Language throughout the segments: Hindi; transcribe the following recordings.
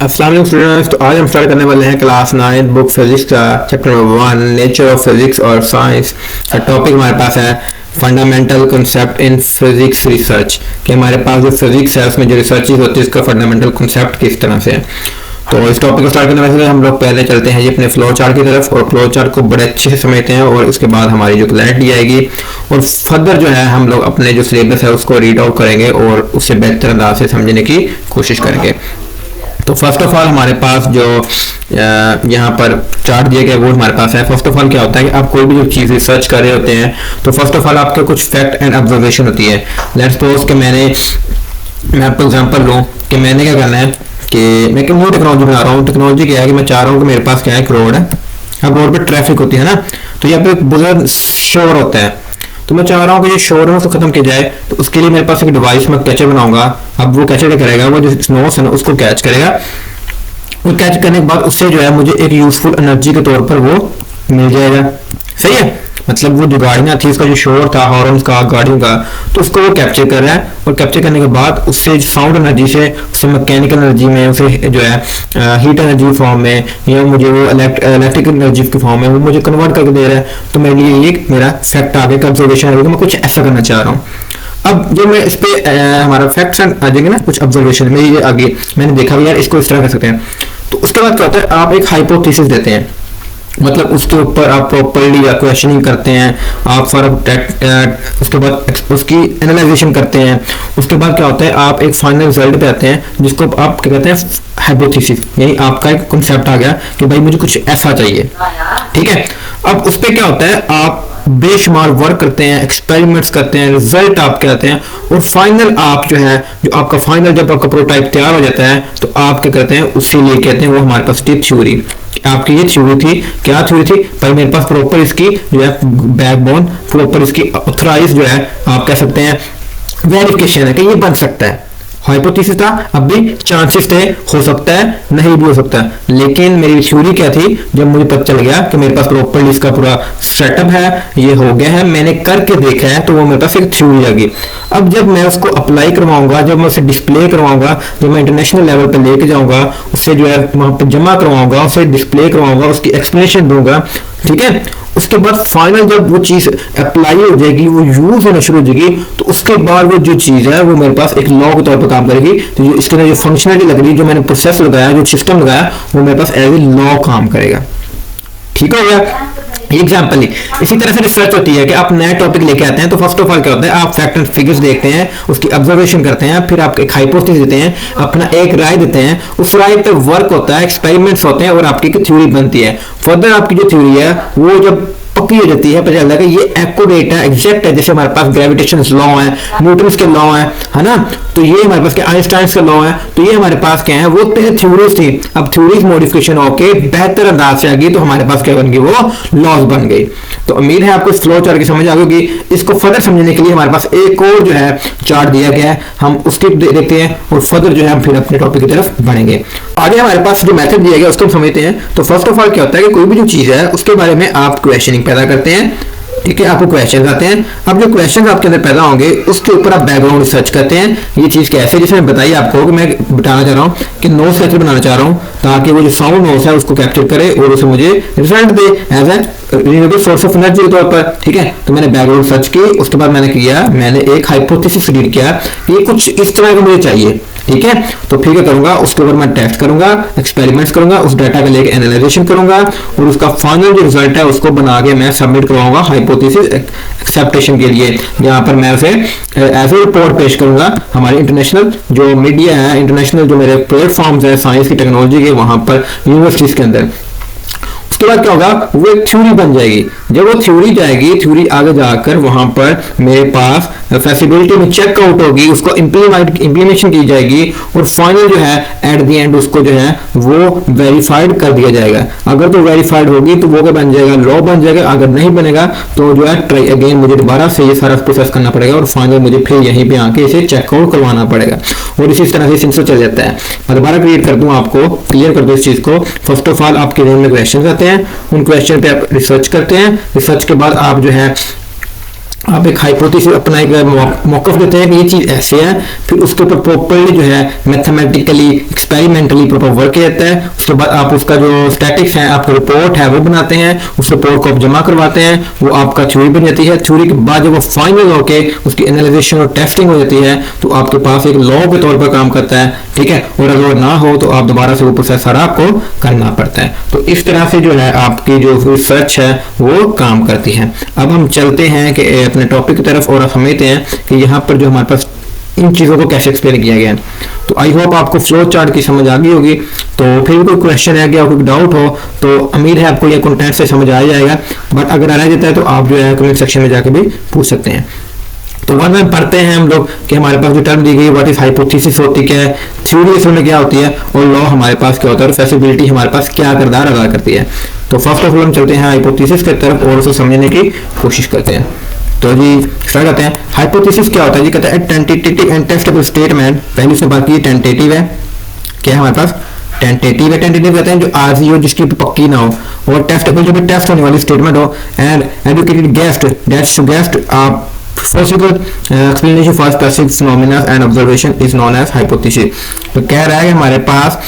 अस्सलाम वालेकुम स्टूडेंट्स। तो आज हम स्टार्ट करने वाले हैं क्लास 9 बुक फिजिक्स का chapter number 1 nature of physics और साइंस का टॉपिक हमारे पास है fundamental concept in physics research. कि हमारे पास जो फिजिक्स है उसमें जो रिसर्चेस होती है उसका फंडामेंटल कॉन्सेप्ट किस तरह से है। तो इस टॉपिक को स्टार्ट करने से हम लोग पहले चलते हैं जी अपने फ्लो चार्ट की तरफ और फ्लो चार्ट को बड़े अच्छे से समझते हैं और उसके बाद हमारी जो क्लैरिटी आएगी और फर्दर जो है हम लोग अपने जो सिलेबस है उसको रीड आउट करेंगे और उससे बेहतर अंदाज से समझने की कोशिश करेंगे। तो फर्स्ट ऑफ ऑल हमारे पास जो यहाँ पर चार्ट दिया गया वो हमारे पास है। फर्स्ट ऑफ ऑल क्या होता है कि आप कोई भी जो चीज़ रिसर्च कर रहे होते हैं तो फर्स्ट ऑफ ऑल आपके कुछ फैक्ट एंड ऑब्जर्वेशन होती है। लेट्स सपोज कि मैं आपको एग्जांपल लूँ कि मैंने क्या करना है कि मैं क्यों टेक्नोलॉजी बना रहा हूँ। टेक्नोलॉजी क्या है कि मैं चाह रहा हूँ कि मेरे पास क्या है, एक रोड है। अब रोड पर ट्रैफिक होती है ना, तो यहाँ पे एक बुजुर्ग शोर होता है, तो मैं चाह रहा हूँ कि ये शोर है उसको खत्म किया जाए। तो उसके लिए मेरे पास एक डिवाइस में कैचर बनाऊंगा। अब वो कैचर क्या करेगा, वो जो नोस है ना उसको कैच करेगा। वो कैच करने के बाद उससे जो है मुझे एक यूजफुल एनर्जी के तौर पर वो मिल जाएगा। सही है, मतलब वो जो गाड़ियाँ थी उसका जो शोर था हॉर्न्स का गाड़ियों का, तो उसको वो कैप्चर कर रहा है और कैप्चर करने के बाद उससे साउंड एनर्जी से उससे मैकेनिकल एनर्जी में उसे जो है हीट एनर्जी फॉर्म में या मुझे वो इलेक्ट्रिकल एनर्जी के फॉर्म में वो मुझे कन्वर्ट करके दे रहा है। तो मेरे लिए ये मेरा फैक्ट आ गया, ऑब्जर्वेशन आ गया, मैं कुछ ऐसा करना चाह रहा हूँ। अब जो मैं इस पे हमारा फैक्ट्स आ जाएंगे ना, कुछ ऑब्जर्वेशन में ये आगे मैंने देखा भी यार इसको इस तरह कर सकते हैं। तो उसके बाद क्या होता है, आप एक हाइपोथेसिस देते हैं, मतलब उसके ऊपर आप प्रॉपर्ली या क्वेश्चनिंग करते हैं, आप उसके बाद उसकी एनालाइजेशन करते हैं। उसके बाद क्या होता है, आप एक फाइनल रिजल्ट पे आते हैं जिसको आप क्या कहते हैं हाइपोथेसिस, यानी आपका एक कॉन्सेप्ट आ गया कि भाई मुझे कुछ ऐसा चाहिए। ठीक है, अब उस पर क्या होता है, आप बेशुमार वर्क करते हैं, एक्सपेरिमेंट्स करते हैं, रिजल्ट आप क्या आते हैं और फाइनल आप जो है जो आपका फाइनल जब आपका प्रोटोटाइप तैयार हो जाता है तो आप क्या करते हैं उससे लिए कहते हैं वो हमारे पास थी थ्योरी। आपकी ये थ्योरी थी, क्या थ्योरी थी भाई, मेरे पास प्रॉपर इसकी जो है बैकबोन, प्रॉपर इसकी ऑथराइज जो है आप कह सकते हैं वेरिफिकेशन है कि ये बन सकता है। हाइपोथेसिस था, अब भी चांसेस थे, हो सकता है नहीं भी हो सकता है, लेकिन मेरी थ्योरी क्या थी, जब मुझे पता चल गया कि मेरे पास प्रॉपर्ली इसका पूरा सेटअप है, ये हो गया है, मैंने करके देखा है, तो वो मेरे पास एक थ्योरी आ गई। अब जब मैं उसको अप्लाई करवाऊंगा, जब मैं उसे डिस्प्ले करवाऊंगा, जब मैं इंटरनेशनल लेवल पर लेके जाऊंगा, उससे जो है वहां पर जमा करवाऊंगा, उसे डिस्प्ले करवाऊंगा, उसकी एक्सप्लेनेशन दूंगा। ठीक है, उसके बाद फाइनल जब वो चीज अप्लाई हो जाएगी, वो यूज होना शुरू हो जाएगी, तो उसके बाद वो जो चीज है वो मेरे पास एक लॉ के तौर पर काम करेगी। तो जो इसके अंदर जो फंक्शनलिटी लग रही है, जो मैंने प्रोसेस लगाया, जो सिस्टम लगाया, वो मेरे पास एज ए लॉ काम करेगा। ठीक हो गया, एग्जाम्पल ही इसी तरह से रिसर्च होती है कि आप नया टॉपिक लेके आते हैं। तो फर्स्ट ऑफ ऑल क्या होता है, आप फैक्ट एंड फिगर्स देखते हैं, उसकी ऑब्जर्वेशन करते हैं, फिर आप एक हाइपोथेसिस देते हैं, अपना एक राय देते हैं, उस राय पे वर्क होता है, एक्सपेरिमेंट्स होते हैं और आपकी एक थ्योरी बनती है। फर्दर आपकी जो थ्योरी है वो जब पक्की हो जाती है, पता चलता है कि ये एक्यूरेट है, एग्जैक्ट है। जैसे हमारे पास ग्रेविटेशन लॉ है, न्यूटन के लॉ है ना, तो ये हमारे पास क्या आइंस्टाइन का लॉ है। तो ये हमारे पास क्या है, वो थ्योरीज थी, अब थ्योरीज मॉडिफिकेशन होके बेहतर अंदाज से आ गई, तो हमारे पास क्या बन गई, वो लॉज बन गई। तो उम्मीद है आपको इस फ्लो चार्ट की समझ आ गई। इसको फर्दर समझने के लिए हमारे पास एक और जो है चार्ट दिया गया है, हम उसके देखते हैं और फर्दर जो है हम फिर अपने टॉपिक की तरफ बढ़ेंगे। आगे हमारे पास जो मेथड दिया गया उसको हम समझते हैं। तो फर्स्ट ऑफ ऑल क्या होता है कि कोई भी जो चीज है उसके बारे में आप क्वेश्चनिंग पैदा करते हैं। ठीक है, आपको क्वेश्चन आते हैं। अब जो क्वेश्चन आपके अंदर पैदा होंगे उसके ऊपर आप बैकग्राउंड रिसर्च करते हैं, ये चीज कैसे, जैसे मैं बताइए आपको कि मैं बताना चाह रहा हूँ कि नोट्स कैसे बनाना चाह रहा हूँ ताकि वो जो साउंड नोट्स है उसको कैप्चर करे और उसे मुझे रिजल्ट दे as a renewable source of energy के तौर पर। ठीक है, तो मैंने बैकग्राउंड सर्च की, उसके बाद मैंने एक हाइपोथेसिस रीड किया कि कुछ इस तरह का मुझे चाहिए। ठीक है, तो फिर क्या करूंगा, उसके ऊपर मैं टेस्ट करूंगा, एक्सपेरिमेंट्स करूंगा, उस डाटा का लेके एनालाइजेशन करूंगा और उसका फाइनल जो रिजल्ट है उसको बना के मैं सबमिट करवाऊंगा हाइपोथेसिस एक्सेप्टेशन के लिए, जहां पर मैं उसे एज ए रिपोर्ट पेश करूंगा हमारे इंटरनेशनल जो मीडिया है, इंटरनेशनल जो मेरे प्लेटफॉर्म्स है साइंस की टेक्नोलॉजी के, वहां पर यूनिवर्सिटीज के अंदर। उसके बाद क्या होगा, वो एक थ्योरी बन जाएगी। जब वो थ्योरी जाएगी, थ्योरी आगे जाकर वहां पर मेरे पास फैसिबिलिटी में चेकआउट होगी, उसको इंप्लीमेंटेशन की जाएगी और फाइनल जो है एट द एंड उसको जो है वो वेरीफाइड कर दिया जाएगा। अगर तो वेरीफाइड होगी तो वो क्या बन जाएगा, लॉ बन जाएगा। अगर नहीं बनेगा तो जो है ट्राई अगेन, मुझे दोबारा से ये सारा प्रोसेस करना पड़ेगा और फाइनल मुझे फिर यहीं पे आके इसे चेकआउट करवाना पड़ेगा और इसी तरह से सिंसो चल जाता है। मैं दोबारा क्लियर कर दूं आपको, क्लियर कर दूं इस चीज को। फर्स्ट ऑफ ऑल आपके जेन में क्वेश्चन आते हैं, उन क्वेश्चन पे आप रिसर्च करते हैं, रिसर्च के बाद आप जो है आप एक हाइपोथेसिस अपना एक मौकफ देते हैं कि ये चीज़ ऐसे है, फिर उसके ऊपर प्रॉपरली जो है मैथमेटिकली एक्सपेरिमेंटली प्रॉपर वर्क किया जाता है। उसके बाद आप उसका जो स्टैटिक्स है, आपका रिपोर्ट है वो बनाते हैं, उस रिपोर्ट को आप जमा करवाते हैं, वो आपका थ्योरी बन जाती है। थ्योरी के बाद जब वो फाइनल होके उसकी एनालिसिस और टेस्टिंग हो जाती है तो आपके पास एक लॉ के तौर पर काम करता है, ठीक है। और अगर ना हो तो आप दोबारा से वो प्रोसेस सारा आपको करना पड़ता है। तो इस तरह से जो है आपकी जो रिसर्च है वो काम करती है। अब हम चलते हैं कि अपने टॉपिक की तरफ और समझते हैं कि यहाँ पर जो हमारे पास इन चीज़ों को कैसे एक्सप्लेन किया गया है। तो आई होप आपको फ्लो चार्ट की समझ आ गई होगी। तो फिर भी कोई क्वेश्चन है या कोई डाउट हो तो उम्मीद है आपको ये कंटेंट से समझ आ जाएगा, बट अगर आ जाता है तो आप जो है कमेंट सेक्शन में जाके भी पूछ सकते हैं। तो वन में पढ़ते हैं हम लोग कि हमारे पास जो टर्म दी गई व्हाट इज हाइपोथेसिस होती क्या है, थ्योरी इसमें क्या होती है, और लॉ हमारे पास क्या होता है, और फेसिबिलिटी हमारे पास क्या किरदार अदा करती है। तो फर्स्ट ऑफ ऑल हम चलते हैं हाइपोथेसिस की तरफ और उसे समझने की कोशिश करते हैं। तो जी स्टार्ट करते हैं। हाइपोथेसिस क्या होता है जी, कहता है टेंटेटिव एंड टेस्टेबल स्टेटमेंट। पहली से बात की टेंटेटिव है, क्या है हमारे पास टेंटेटिव है। टेंटेटिव कहते हैं जो आरजी हो, जिसकी पक्की ना हो, और टेस्टेबल जो भी टेस्ट होने वाली स्टेटमेंट हो, and educated guest that's guest possible explanation for specific phenomena and observation is known as hypothesis। तो कह रहा है हमारे पास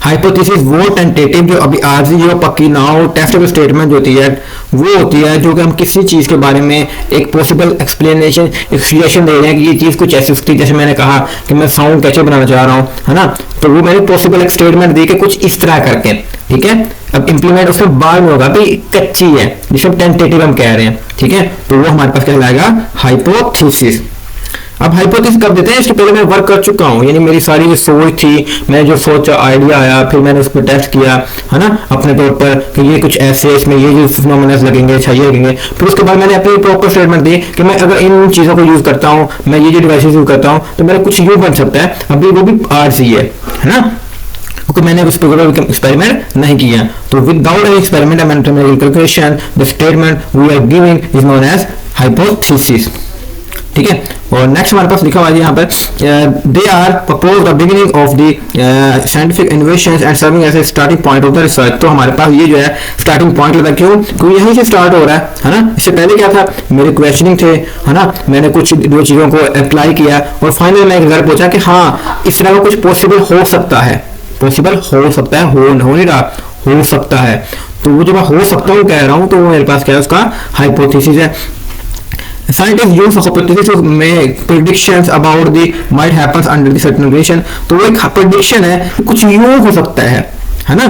हाइपोथेसिस वो टेंटेटिव जो अभी आज जो पक्की ना हो, टेस्टेबल स्टेटमेंट जो होती है वो होती है जो कि हम किसी चीज़ के बारे में एक पॉसिबल एक्सप्लेनेशन एक्सप्लेनेशन दे रहे हैं कि ये चीज़ कुछ ऐसी सकती है। जैसे मैंने कहा कि मैं साउंड कैसे बनाना चाह रहा हूँ, है ना, तो वो मैंने पॉसिबल एक स्टेटमेंट दी कि कुछ इस तरह करके, ठीक है। अब इंप्लीमेंट उसमें बाद में होगा, भाई कच्ची है, जिसे टेंटेटिव हम कह रहे हैं, ठीक है। तो वो हमारे पास कहलाएगा हाइपोथेसिस। अब हाइपोथेसिस कब देते हैं, इसके पहले मैं वर्क कर चुका हूँ, यानी मेरी सारी जो सोच थी, मैं जो सोचा आइडिया आया, फिर मैंने उस पर टेस्ट किया, है ना, अपने तौर पर कि ये कुछ ऐसे इसमें ये जो फिनोमेना लगेंगे, चाहिए लगेंगे। फिर उसके बाद मैंने अपनी प्रॉपर स्टेटमेंट दी कि मैं अगर इन चीज़ों को यूज़ करता हूँ, मैं ये जो डिवाइसेस यूज़ करता हूँ, तो मेरा कुछ यूँ बन सकता है। अभी वो भी आरसी है ना, क्योंकि मैंने उस पर एक्सपेरिमेंट नहीं किया। तो without any experiment and mathematical calculation the statement we are giving is known as hypothesis, ठीक है। और नेक्स्ट हमारे पास लिखा हुआ है यहाँ पर they are propose the beginning of the scientific innovations and serving as a starting point of the research. तो हमारे पास ये जो है स्टार्टिंग पॉइंट लगा, क्यों, क्योंकि यहीं से स्टार्ट हो रहा है ना। इससे पहले क्या था, मेरे क्वेश्चनिंग थे, है ना, मैंने कुछ दो चीज़ों को अप्लाई किया और फाइनल में एक रिजल्ट पहुंचा कि हाँ इस तरह का कुछ पॉसिबल हो सकता है, पॉसिबल हो सकता है, हो नहीं रहा, हो सकता है। तो वो जब हो सकता हूँ कह रहा हूँ तो वो मेरे पास क्या है, उसका हाइपोथेसिस है। Scientists use hypothesis to make predictions about the might happens under the certain condition। तो वो एक prediction है, कुछ यूं हो सकता है ना,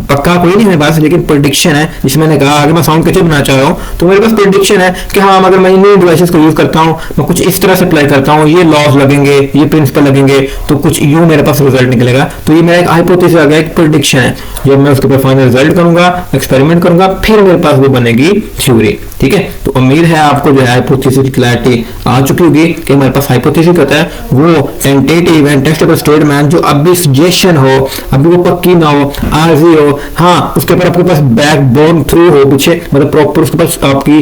पक्का कोई नहीं मेरे पास, लेकिन प्रेडिक्शन है। जिसमें मैंने कहा अगर मैं साउंड कैसे बनाना चाह रहा हूँ तो मेरे पास प्रेडिक्शन है कि हाँ अगर मैं इन डिवाइसेस को यूज करता हूँ, मैं कुछ इस तरह से अप्लाई करता हूँ, ये लॉज लगेंगे, ये प्रिंसिपल लगेंगे, तो कुछ यूं मेरे पास रिजल्ट निकलेगा। तो ये मेरा एक हाइपोथेसिस आ गया, एक प्रेडिक्शन है। जब मैं उसके ऊपर फाइनल रिजल्ट करूंगा, एक्सपेरिमेंट करूंगा, फिर मेरे पास वो बनेगी थ्योरी, ठीक है। तो उम्मीद है आपको जो है हाइपोथेसिस की क्लैरिटी आ चुकी होगी कि हमारे पास हाइपोथेसिस होता है वो टेंटेटिव एंड टेस्टेबल स्टेटमेंट जो अभी सजेशन हो, अभी वो पक्की ना हो, आरजी हो, हाँ उसके ऊपर आपके पास बैकबोन थ्रू हो पीछे, मतलब प्रॉपर उसके पास आपकी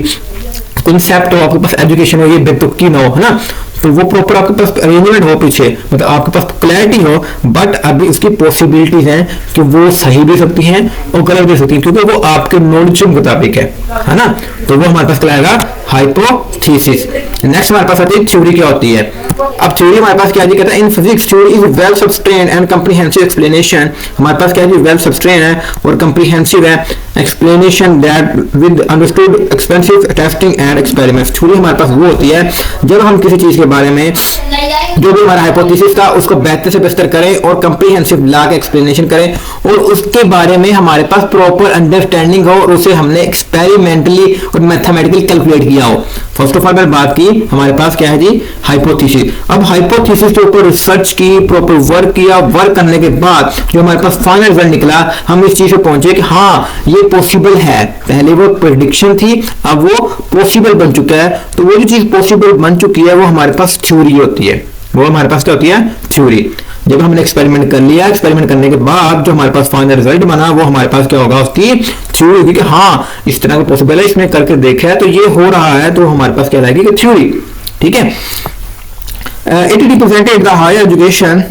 कंसेप्ट हो, आपके पास एजुकेशन हो, ये बेतुकी ना हो, है ना, तो वो प्रॉपर आपके पास अरेंजमेंट हो पीछे, मतलब आपके पास क्लैरिटी हो। बट अभी उसकी पॉसिबिलिटीज हैं कि वो सही भी सकती हैं और गलत भी सकती हैं, क्योंकि वो आपके नॉलेज के मुताबिक है ना। तो वो हमारे पास क्या आएगा, हाइपोथेसिस। नेक्स्ट हमारे पास आती है थ्योरी क्या होती है। अब थ्योरी हमारे पास क्या है, कहता है in physics theory is well substantiated and comprehensive explanation. हमारे पास क्या है, वेल सब्सटेन्ड है और कम्प्रीहेंसिव है explanation that with understood expensive testing and experiments. Theory हमारे पास वो होती है जब हम किसी चीज के बारे में जो भी हमारा हाइपोथेसिस था उसको बेहतर से बेहतर करें और कम्प्रीहेंसिव ला के एक्सप्लेनेशन करें और उसके बारे में हमारे पास प्रॉपर अंडरस्टैंडिंग हो और उसे हमने एक्सपेरिमेंटली और मैथमेटिकली कैलकुलेट किया हो। फर्स्ट ऑफ ऑल बात की हमारे पास क्या है जी, हाइपोथेसिस। अब हाइपोथेसिस के ऊपर रिसर्च की, प्रॉपर वर्क किया, वर्क करने के बाद जो हमारे पास फाइनल रिजल्ट निकला, हम इस चीज पे पहुंचे कि हाँ ये पॉसिबल है। पहले वो प्रेडिक्शन थी, अब वो पॉसिबल बन चुका है। तो वो जो चीज पॉसिबल बन चुकी है वो हमारे पास थ्योरी होती है, वो हमारे पास क्या होती है, थ्योरी। जब हमने एक्सपेरिमेंट कर लिया, एक्सपेरिमेंट करने के बाद जो हमारे पास फाइनल रिजल्ट बना वो हमारे पास क्या होगा, उसकी थ्योरी होगी कि हाँ इस तरह का पॉसिबल है, इसमें करके देखा है तो ये हो रहा है, तो हमारे पास क्या रहेगी, थ्योरी, ठीक है। It represented the higher education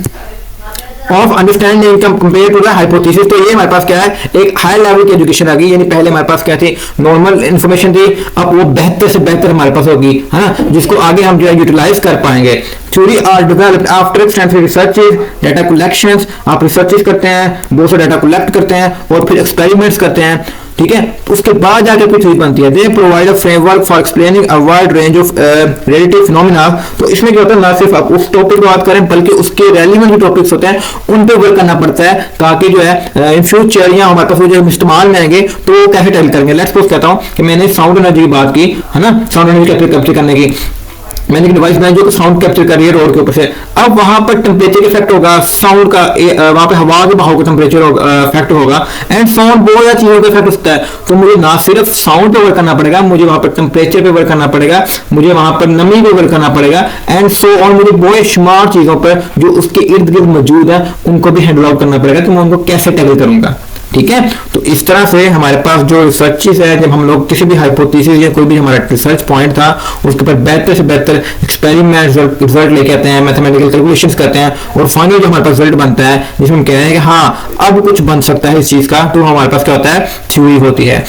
of understanding compare to the hypothesis. तो ये हमारे पास क्या है, एक हाई लेवल की एजुकेशन आ गई, यानी पहले हमारे पास क्या थी, नॉर्मल इन्फॉर्मेशन थी, अब वो बेहतर से बेहतर हमारे पास होगी, है ना, जिसको आगे हम जो है यूटिलाइज कर पाएंगे। Theory are developed after extensive researches, data collections, आप रिसर्चेस करते हैं, बहुत से डाटा कलेक्ट करते हैं और फिर एक्सपेरिमेंट्स करते हैं, ठीक है, उसके बाद जाकर कोई थ्योरी बनती है। They provide a framework for explaining a wide range of relative phenomena. तो इसमें क्या होता है, ना सिर्फ आप उस टॉपिक की बात करें बल्कि उसके रेलिवेंट जो टॉपिक्स होते हैं उन पे वर्क करना पड़ता है, ताकि जो है इन फ्यूचर या हमारे पास वो जो इस्तेमाल में आएंगे तो वो कैसे टैकल करेंगे। लेट्स सपोज कहता हूं कि मैंने साउंड एनर्जी की बात की, है ना, साउंड एनर्जी कैप्चर करने की, मैंने एक डिवाइस बनाई जो साउंड कैप्चर कर रही है रोड के ऊपर से। अब वहां पर टेम्परेचर इफेक्ट होगा, साउंड का वहां पे हवा के बहाव का टेम्परेचर इफेक्ट होगा, एंड साउंड बहुत ज्यादा चीजों का इफेक्ट होता है। तो मुझे ना सिर्फ साउंड पे वर्क करना पड़ेगा, मुझे वहां पर टेम्परेचर पे वर्क करना पड़ेगा, मुझे वहां पर नमी पे वर्क करना पड़ेगा, एंड सो ऑन, मुझे बहुत शुमार चीजों पर जो उसके इर्द गिर्द मौजूद है उनको भी हैंडल आउट करना पड़ेगा कि मैं उनको कैसे टैकल करूंगा, ठीक है। तो इस तरह से हमारे पास जो रिसर्चेस है, जब हम लोग किसी भी हाइपोथेसिस या कोई भी हमारा रिसर्च पॉइंट था उसके ऊपर बेहतर से बेहतर एक्सपेरिमेंट रिजल्ट लेके आते हैं, मैथमेटिकल कैलकुलेशंस करते हैं और फाइनली जो हमारे पास रिजल्ट बनता है जिसमें हम कह रहे हैं कि हाँ अब कुछ बन सकता है इस चीज का, तो हमारे पास क्या होता है, थ्योरी होती है।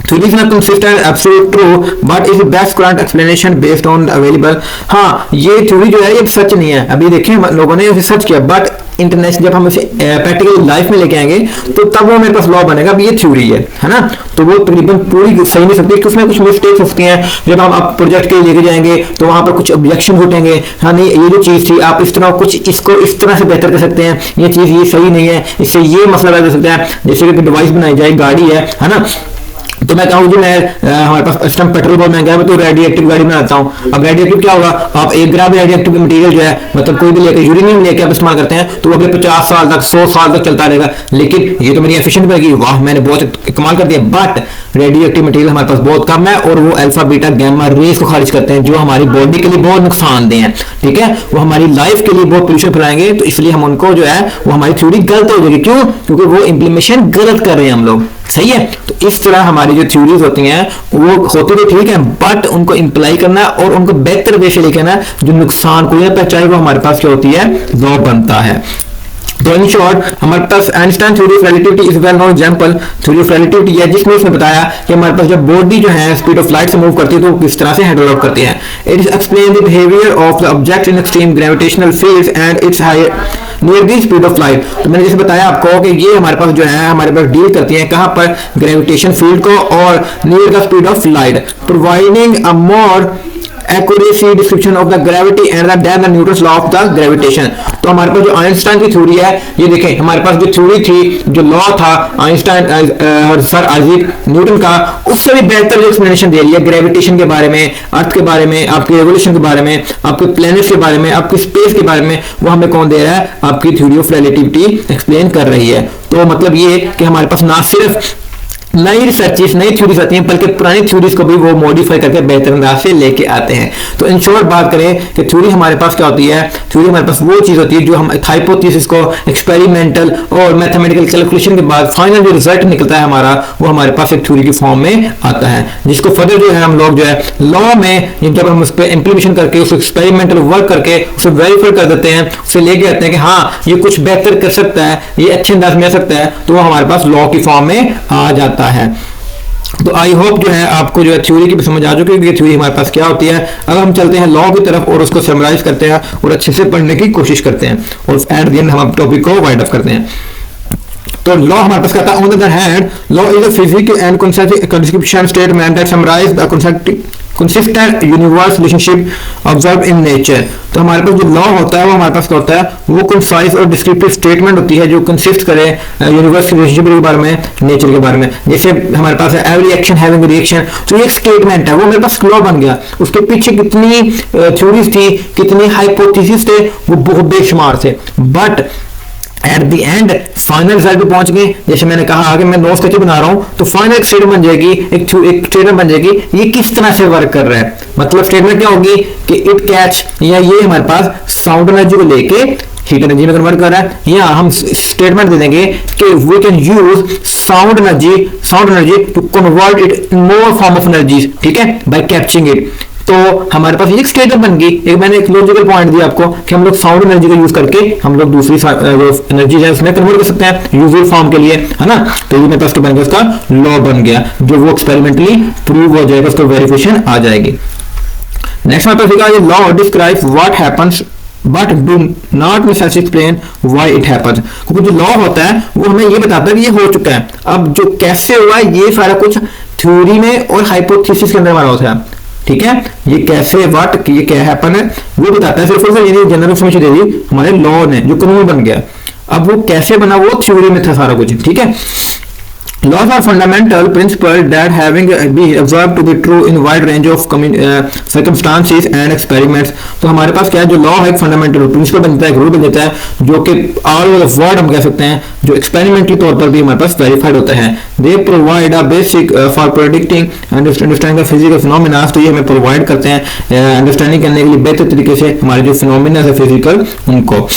Theory is not consistent, absolute true, but is the best current explanation based on available। हाँ, ये थ्योरी जो है ये सच नहीं है, अभी देखें लोगों ने सर्च किया, बट इंटरनेशनल जब हम इसे प्रैक्टिकल लाइफ में लेके आएंगे तो तब वो मेरे पास लॉ बनेगा, अब ये थ्योरी है ना, तो वो तकरीबन पूरी सही नहीं सकती, उसमें कुछ मिस्टेक्स होती हैं। जब हम आप प्रोजेक्ट के लेके जाएंगे तो वहां पर कुछ ऑब्जेक्शन उठेंगे, हाँ नहीं ये जो चीज थी आप इस तरह कुछ इसको इस तरह से बेहतर कर सकते हैं, ये चीज ये सही नहीं है, इससे ये मसला पैदा हो सकता है। जैसे कि डिवाइस बनाई जाए, गाड़ी है ना, तो मैं कहूँ जी मैं हमारे पास इस टाइम पेट्रोल बहुत महंगा है, मैं तो रेडिएक्टिव गाड़ी बनाता हूँ। अब रेडिएक्टिव क्या होगा, आप एक ग्राम रेडिएक्टिव मटेरियल जो है मतलब कोई भी लेकर यूरेनियम लेकर आप इस्तेमाल करते हैं तो वो अगले 50 साल तक 100 साल तक चलता रहेगा, लेकिन ये तो मेरी एफिशिएंट बनेगी, वाह मैंने बहुत कमाल कर दिया। बट रेडियोएक्टिव मटेरियल हमारे पास बहुत कम है और वो अल्फा बीटा गामा रेस को खारिज करते हैं जो हमारी बॉडी के लिए बहुत नुकसानदेह हैं, ठीक है, वो हमारी लाइफ के लिए बहुत पोल्यूशन फैलाएंगे। तो इसलिए हम उनको जो है वो हमारी थ्योरी गलत हो जाएगी, क्यों, क्योंकि वो इंप्लीमेंटेशन गलत कर रहे हैं हम लोग, सही है। तो इस तरह हमारी जो थ्योरीज होती हैं वो होती तो ठीक है, बट उनको इंप्लाई करना और उनको बेहतर वे से लेकर जो नुकसान को पहचाए वो हमारे पास क्या होती है, लॉ बनता है। तो इन शॉर्ट हमारे पास Einstein theory of relativity is well known example theory of relativity है, जिसमें उसने बताया कि हमारे पास जब बॉडी जो है स्पीड ऑफ लाइट से मूव करती है तो किस तरह से हैंडल आउट करती है। It is explain the behaviour of the object in extreme gravitational fields and its higher near the speed of light. तो मैंने जैसे बताया आपको कि ये हमारे पास जो है हमारे पास डील करती है कहां पर, ग्रेविटेशन फील्ड को और near the speed of light, providing a more accuracy description of the gravity and the Newton's law of the gravitation. तो हमारे पास जो आइंस्टाइन की थ्योरी है, ये देखें हमारे पास जो थ्योरी थी, जो लॉ था आइंस्टाइन सर आइजैक न्यूटन का, उससे भी बेहतर जो एक्सप्लेनेशन दे रही है ग्रेविटेशन के बारे में, अर्थ के बारे में, आपके रेवोल्यूशन के बारे में, आपके प्लैनेट्स के बारे में, आपके स्पेस के बारे में, वो हमें कौन दे रहा है, आपकी थ्योरी ऑफ रिलेटिविटी एक्सप्लेन कर रही है। तो मतलब ये कि हमारे पास ना सिर्फ नई रिसर्चेस नई थ्योरीज आती हैं बल्कि पुरानी थ्योरीज को भी वो मॉडिफाई करके बेहतर अंदाज से लेके आते हैं। तो इन शॉर्ट बात करें कि थ्योरी हमारे पास क्या होती है, थ्योरी हमारे पास वो चीज होती है जो हम हाइपोथेसिस को एक्सपेरिमेंटल और मैथमेटिकल कैलकुलेशन के बाद फाइनल जो रिजल्ट निकलता है हमारा, वो हमारे पास एक थ्योरी की फॉर्म में आता है, जिसको फर्दर जो है हम लोग जो है लॉ में जब हम उस पर इंप्लीमेंटेशन करके उस एक्सपेरिमेंटल वर्क करके उसे वेरीफाई कर देते हैं, उसे लेके आते हैं कि हाँ ये कुछ बेहतर कर सकता है, ये अच्छे अंदाज में आ सकता है, तो वो हमारे पास लॉ की फॉर्म में आ जाता है। तो आई होप जो है आपको जो है थ्योरी की समझ आ चुकी है कि थ्योरी हमारे पास क्या होती है। अब हम चलते हैं लॉ की तरफ और उसको समराइज करते हैं और अच्छे से पढ़ने की कोशिश करते हैं और एट द एंड हम टॉपिक को वाइंड अप करते हैं। तो लॉ हमारे पास कहता है on the other hand law is a physical and conception statement that summarise the consistent universe relationship observed in nature। तो हमारे पास जो लॉ होता है वो हमारे पास क्या होता है, वो कंसाइज और डिस्क्रिप्टिव स्टेटमेंट होती है जो कंसिस्ट करे यूनिवर्स की रिलेशनशिप के बारे में, नेचर के बारे में। जैसे हमारे पास है एवरी एक्शन हैविंग रिएक्शन, तो एक स्टेटमेंट है वो मेरे पास लॉ बन गया। उसके पीछे कितनी थ्योरीज थी, कितने हाइपोथेसिस थे, वो बहुत बेशुमार थे, but at the and final result पे पहुंच गए। जैसे मैंने कहा आगे मैं नोट्स कैसे बना रहा हूं, तो फाइनल एक स्टेटमेंट बन जाएगी, एक स्टेटमेंट बन जाएगी ये किस तरह से वर्क कर रहा है। मतलब स्टेटमेंट क्या होगी कि इट कैच, या ये हमारे पास साउंड एनर्जी को लेके हीट एनर्जी में कन्वर्ट कर रहा है, या हम स्टेटमेंट दे देंगे कि we can use sound energy to convert it in more form of energy, ठीक है, बाय कैप्चरिंग इट। तो हमारे पास एक स्टेटमेंट बन गई। एक मैंने एक लॉजिकल पॉइंट दिया आपको कि हम लोग साउंड एनर्जी का यूज करके हम लोग दूसरी एनर्जी है उसमें कन्वर्ट कर सकते हैं यूजुअल फॉर्म के लिए, है ना। तो ये मेरे पास बन गया, उसका लॉ बन गया, जो वो एक्सपेरिमेंटली प्रूव हो जाएगा, उसको वेरिफिकेशन आ जाएगी। नेक्स्ट हमारे पास ये law describes what happens but do not necessary explain why it happens. क्योंकि जो लॉ होता है वो हमें ये बताता है कि ये हो चुका है। अब जो कैसे हुआ है ये सारा कुछ थ्योरी में और हाइपोथेसिस के अंदर हमारा होता है, ठीक है। ये कैसे व्हाट ये क्या हैपन है वो बताता है, सिर्फ ये जनरल इन्फॉर्मेशन दे दी हमारे लॉ ने, जो कानून बन गया। अब वो कैसे बना वो थ्योरी में था सारा कुछ, ठीक है। Laws are fundamental principles that having been observed to be true in wide range of circumstances and experiments। तो हमारे पास क्या है, जो लॉ है एक फंडामेंटल प्रिंसिपल बनता है, रूल बन जाता है, जो कि ऑल ओवर द वर्ल्ड हम कह सकते हैं, जो एक्सपेरिमेंटली तौर पर भी हमारे पास वेरीफाइड होता है। They provide a basic for predicting understanding the physical phenomena. तो ये हमें प्रोवाइड करते हैं अंडरस्टैंडिंग करने के लिए बेहतर तरीके से हमारे जो फिनोमेना है फिजिकल उनको।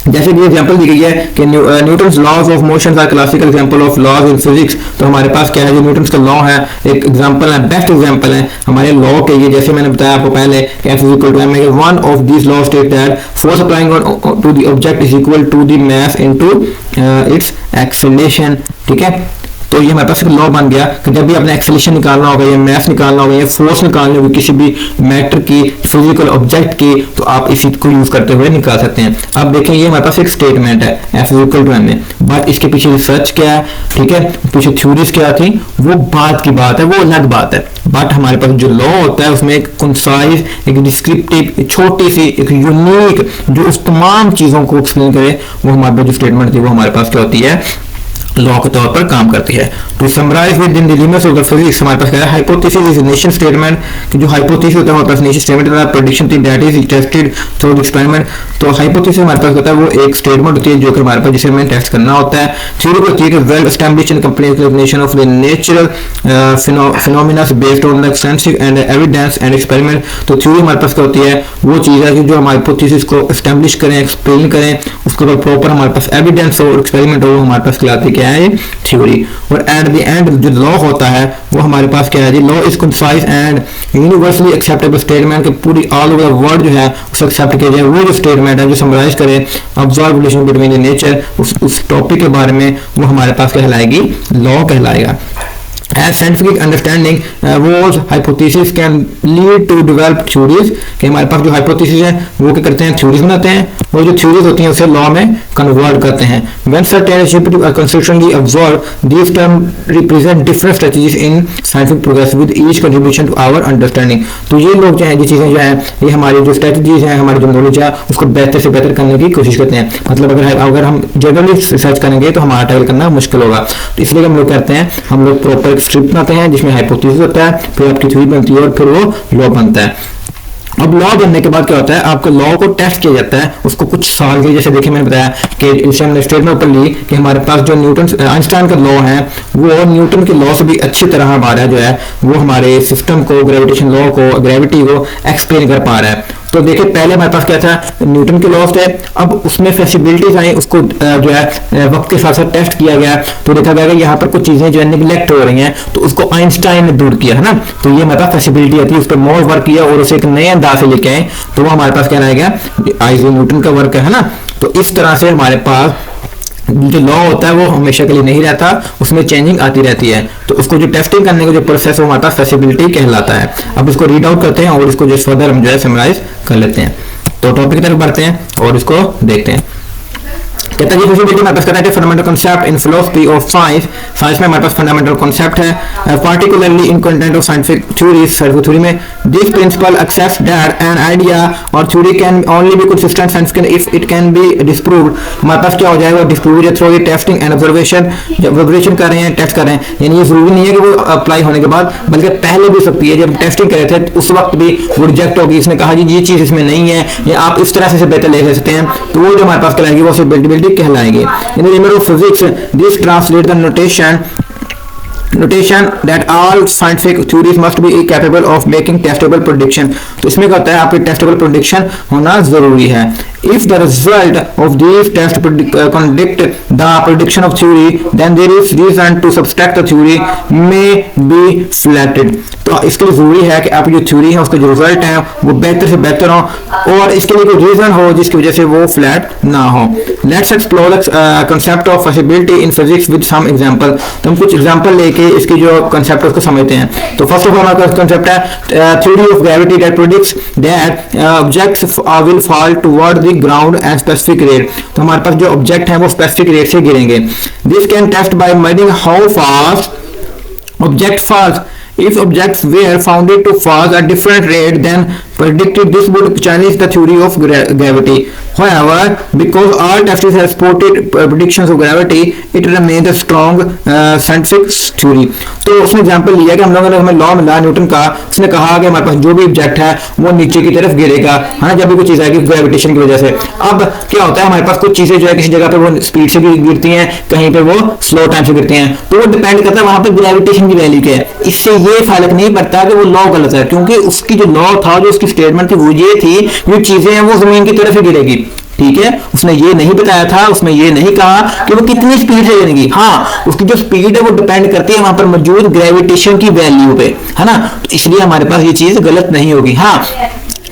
जैसे कि एग्जांपल दी गई है कि Newton's laws of motion are classical example of laws in physics. तो हमारे पास क्या है, जो न्यूटन्स का लॉ है एक एग्जांपल है, बेस्ट एग्जांपल है हमारे लॉ के ये। जैसे मैंने बताया आपको पहले कि F is equal to m, one of this law state that force applying to the object is equal to the mass into its acceleration, ठीक है। तो ये हमारे पास एक लॉ बन गया कि जब भी आपने एक्सेलरेशन निकालना होगा या मास निकालना होगा या फोर्स निकालनी होगी किसी भी मैटर की, फिजिकल ऑब्जेक्ट की, तो आप इसी को यूज करते हुए निकाल सकते हैं। अब देखें ये हमारे पास एक स्टेटमेंट है F is equal to m में, बट इसके पीछे रिसर्च क्या है, ठीक है, पीछे थ्योरीज क्या थी वो बात की बात है, वो अलग बात है। बट हमारे पास जो लॉ होता है उसमें एक कंसाइज, एक डिस्क्रिप्टिव, छोटी सी एक यूनिक जो उस तमाम चीजों को एक्सप्लेन करे, वो हमारे पास जो स्टेटमेंट थी वो हमारे पास क्या होती है, लॉ के तौर पर काम करती है। तो summarise within the limits of the physics हमारे पास क्या है, हाइपोथेसिस इज इनिशियल स्टेटमेंट, कि जो हाइपोथेसिस होता है हमारे पास इनिशियल स्टेटमेंट होता है, प्रेडिक्शन थी that is tested through the experiment. तो हाइपोथेसिस हमारे पास होता है वो एक स्टेटमेंट होती है जो कि हमारे पास जिसे हमें टेस्ट करना होता है। थ्योरी को होती है कि well established and complete explanation of the natural phenomena based on the extensive and evidence and experiment. तो थ्योरी हमारे पास क्या होती है, वो चीज है कि जो हम हाइपोथेसिस को एस्टैब्लिश करें, एक्सप्लेन करें, उसके बाद प्रॉपर हमारे पास एविडेंस और एक्सपेरिमेंट हो, हमारे पास कहलाती क्या है, थ्योरी। और एट द एंड जो लॉ होता है वो हमारे पास क्या है जी, law is concise and universally acceptable statement, कि पूरी ऑल ओवर वर्ल्ड जो है उसको एक्सेप्ट किया जाए। वो जो स्टेटमेंट है जो समराइज करे observe relation between the nature, उस टॉपिक के बारे में, वो हमारे पास कहलाएगी लॉ कहलाएगा। As scientific understanding was hypothesis can lead to develop theories, कि हमारे पास जो hypothesis है वो क्या करते हैं, theories बनाते हैं, और जो theories होती हैं उसे law में convert करते हैं। When certain achievements are consistently observed, these terms represent different strategies in scientific progress with each contribution to our understanding। तो ये लोग जो है, ये चीजें जो है, ये हमारी जो strategies हैं, हमारी जो knowledge है उसको बेहतर से बेहतर करने की कोशिश करते हैं। मतलब अगर हम जनरली रिसर्च करेंगे तो हमारा टैकल करना मुश्किल होगा, तो इसलिए हम लोग करते हैं, हम लोग प्रॉपर स्ट्रिप बनाते हैं जिसमें हाइपोथेसिस होता है, फिर आपकी थ्योरी बनती है और फिर वो लॉ बनता है। अब लॉ बनने के बाद क्या होता है, आपका लॉ को टेस्ट किया जाता है, उसको कुछ साल के, जैसे देखिए मैंने बताया कि इसे हमने स्टेटमेंट ऊपर ली कि हमारे पास जो न्यूटन आइंस्टाइन का लॉ है वो न्यूटन के लॉ से भी अच्छी तरह हमारा जो है वो हमारे सिस्टम को, ग्रेविटेशन लॉ को, ग्रेविटी को एक्सप्लेन कर पा रहा है। तो देखिए पहले हमारे पास क्या था, न्यूटन के लॉस थे, अब उसमें फ्लेक्सिबिलिटीज आई, उसको जो है वक्त के साथ साथ टेस्ट किया गया, तो देखा गया कि यहाँ पर कुछ चीजें जो है निगलेक्ट हो रही हैं, तो उसको आइंस्टाइन ने दूर किया, है ना। तो ये हमारे पास फ्लेक्सिबिलिटी आती है, उस पर मोर वर्क किया और उसे एक नए अंदाज से लेके आए, तो वो हमारे पास क्या रहेगा, आइजैक न्यूटन का वर्क है ना। तो इस तरह से हमारे पास जो लॉ होता है वो हमेशा के लिए नहीं रहता, उसमें चेंजिंग आती रहती है। तो उसको जो टेस्टिंग करने का जो प्रोसेस है वो हमारा फ्लेक्सिबिलिटी कहलाता है। अब इसको रीड आउट करते हैं और इसको जो फर्दर हम जो है समराइज कर लेते हैं। तो टॉपिक की तरफ बढ़ते हैं और इसको देखते हैं। कहता है हमारे पास कहता है कि fundamental concept in philosophy of science, science में हमारे पास फंडामेंटल कांसेप्ट है, particularly in content of scientific theories, scientific theory में this principle accepts that an idea or theory can only be consistent science if it can be disproved. हमारे पास क्या हो जाएगा, disprove through testing and observation. जब ऑब्जर्वेशन कर रहे हैं, टेस्ट कर रहे हैं, यानी ये जरूरी नहीं है कि वो अप्लाई होने के बाद, बल्कि पहले भी सकती है, जब टेस्टिंग कर रहे थे उस वक्त भी वो रिजेक्ट होगी, इसने कहा जी ये चीज इसमें नहीं है, या आप इस तरह से बेहतर ले सकते हैं, तो वो जो हमारे पास कहलाएगी वो फिजिबिलिटी कहलाएगी। In the limit of physics, this translates the notation that all scientific theories must be capable of making testable prediction। तो इसमें क्या होता है, आपकी testable prediction होना जरूरी है। If the result of these tests contradict the prediction of theory, then there is reason to suspect the theory may be flattered. तो इसके लिए जरूरी है कि आप जो थ्योरी है उसका जो रिजल्ट है वो बेहतर से बेहतर हो और इसके लिए कोई रीजन हो जिसकी वजह से वो फ्लैट ना हो. Let's explore the concept of possibility in physics with some example. तो हम कुछ एग्जांपल लेके इसकी जो कांसेप्ट है उसको समझते हैं. तो फर्स्ट ऑफ ऑल हमारा कांसेप्ट है theory of gravity that predicts that objects will fall toward the ground at specific rate. तो हमारे पास जो ऑब्जेक्ट है वो स्पेसिफिक रेट से गिरेंगे. This can test by measuring how fast object falls. If objects were found to fall at different rate than predicted, this would challenge the theory of gravity. However, because all tests have supported predictions of gravity, it remains a strong scientific theory. तो उसमें एग्जांपल लिया कि हम लोगों ने हमें लॉ मिला न्यूटन का. उसने कहा कि हमारे पास जो भी ऑब्जेक्ट है वो नीचे की तरफ गिरेगा, है ना, जब भी कोई चीज आएगी ग्रेविटेशन की वजह से. अब क्या होता है, हमारे पास कुछ चीजें जो है किसी जगह पे वो स्पीड से गिरती हैं, कहीं पे वो स्लो टाइम से गिरती हैं. तो वो डिपेंड करता है वहां पे ग्रेविटेशन की वैल्यू क्या है. इससे ये फर्क नहीं पड़ता कि वो लॉ गलत है, क्योंकि उसकी जो लॉ था, जो उसकी स्टेटमेंट थी वो ये थी जो चीजें हैं वो जमीन की तरफ ही गिरेगी. ठीक है, उसने ये नहीं बताया था, उसने ये नहीं कहा कि वो कितनी स्पीड से गिरेगी. हाँ, उसकी जो स्पीड है वो डिपेंड करती है वहां पर मौजूद ग्रेविटेशन की वैल्यू पे, है ना. तो इसलिए हमारे पास ये चीज गलत नहीं होगी. हाँ,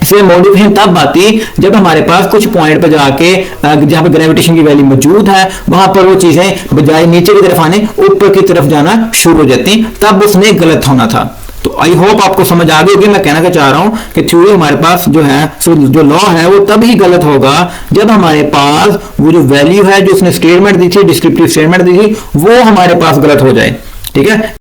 इसमें मॉडिफिकेशन तब आती जब हमारे पास कुछ पॉइंट पर जाके जहां पर ग्रेविटेशन की वैल्यू मौजूद है वहां पर वो चीजें बजाय नीचे की तरफ आने ऊपर की तरफ जाना शुरू हो जाती, तब उसने गलत होना था. तो आई होप आपको समझ आ गई होगी मैं कहना क्या चाह रहा हूं कि थ्योरी हमारे पास जो है, जो लॉ है वो तभी गलत होगा जब हमारे पास वो जो वैल्यू है जो उसने स्टेटमेंट दी थी, डिस्क्रिप्टिव स्टेटमेंट दी थी, वो हमारे पास गलत हो जाए. ठीक है.